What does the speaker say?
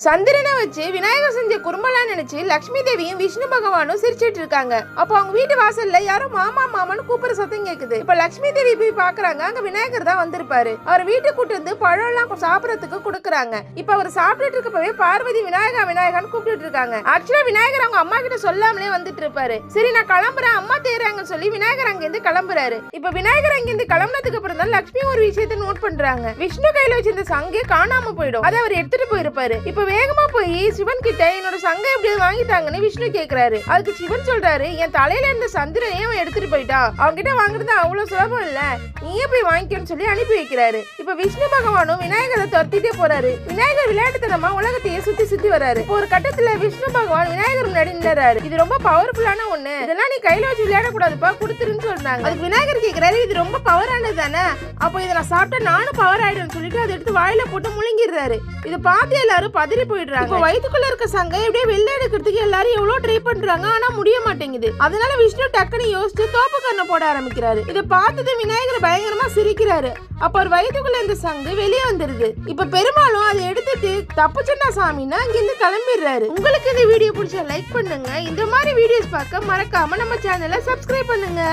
சந்திரனை வச்சு விநாயகர் செஞ்ச குறும்பெல்லாம் நினைச்சு லட்சுமி தேவியும் விஷ்ணு பகவானும் சிரிச்சிட்டு இருக்காங்க. அப்போ அவங்க வீட்டு வாசல்ல யாரும் மாமா மாமான்னு கூப்பிடுற சத்தம் கேக்குது. இப்ப லட்சுமி தேவி போய் பாக்குறாங்க, அங்க விநாயகர் தான் வந்திருப்பாரு. அவர் வீட்டுக்கு கூட்டு வந்து பழம் எல்லாம் சாப்பிடறதுக்கு கொடுக்குறாங்க. இப்ப அவர் சாப்பிட்டுட்டு இருக்கப்பவே பார்வதி விநாயகா விநாயகான்னு கூப்பிட்டு இருக்காங்க. ஆக்சுவலா விநாயகர் அவங்க அம்மா கிட்ட சொல்லாமலே வந்துட்டு இருப்பாரு. சரி நான் கிளம்புறேன், அம்மா தேறாங்கன்னு சொல்லி விநாயகர் அங்க இருந்து கிளம்புறாரு. இப்ப விநாயகர் அங்க இருந்து கிளம்புனதுக்கு அப்புறம் தான் லட்சுமி ஒரு விஷயத்தை நோட் பண்றாங்க. விஷ்ணு கையில வச்சிருந்த சங்கே காணாம போயிடும். அதை அவர் எடுத்துட்டு போயிருப்பாரு. இப்ப வேகமா போய் சிவன் கிட்ட என்னோட சங்கை எப்படியாவது வாங்கிட்டாங்கன்னு விஷ்ணு கேக்குறாரு. அதுக்கு சிவன் சொல்றாரு, என் தலையில இருந்த சந்திரனையே அவன் எடுத்துட்டு போயிட்டா, அவங்க கிட்ட வாங்குறது அவ்வளவு சுலபம் இல்ல, நீயே போய் வாங்கிக்கன்னு சொல்லி அனுப்பி வைக்கிறாரு. இப்ப விஷ்ணு பகவானும் விநாயகரை துரத்திட்டே போறாரு. விநாயகர் விளையாட்டுத்தனமா உலகத்தையே சுத்தி சுத்தி வராரு. ஒரு கட்டத்துல விஷ்ணு பகவான் விநாயகர் முன்னாடி நின்றாரு. இது ரொம்ப பவர்ஃபுல்லான ஒண்ணு, இதெல்லாம் நீ கையில வச்சு விளையாட கூடாதுப்பா, கொடுத்துருன்னு சொல்றாங்க. அதுக்கு விநாயகர் கேக்குறாரு, இது ரொம்ப பவரானது தானே, அப்போ இதை நான் சாப்பிட்டா நானும் பவர் ஆயிடும்னு சொல்லிட்டு அதை எடுத்து வாயில போட்டு முழுங்கிடுறாரு. இதை பார்த்து எல்லாரும் பதறி போயிடுறாங்க. இப்போ வயிற்றுக்குள்ள இருக்க சங்கை எப்படியே வெளில எடுக்கிறதுக்கு எல்லாரும் எவ்வளவு ட்ரை பண்றாங்க, ஆனா முடிய மாட்டேங்குது. அதனால விஷ்ணு டக்குன்னு யோசிச்சு தோப்பு கண்ணை போட ஆரம்பிக்கிறாரு. இதை பார்த்தது விநாயகர் பயங்கரமா சிரிக்கிறாரு. அப்ப ஒரு வயிற்றுக்குள்ள இருந்த சங்கு வெளியே வந்துருது. இப்ப பெருமாளும் அதை எடுத்துட்டு தப்புச்சண்டா சாமின்னா அங்கிருந்து கிளம்பிடுறாரு. உங்களுக்கு இந்த வீடியோ பிடிச்சா லைக் பண்ணுங்க. இந்த மாதிரி வீடியோஸ் பார்க்க மறக்காம நம்ம சேனலை சப்ஸ்கிரைப் பண்ணுங்க.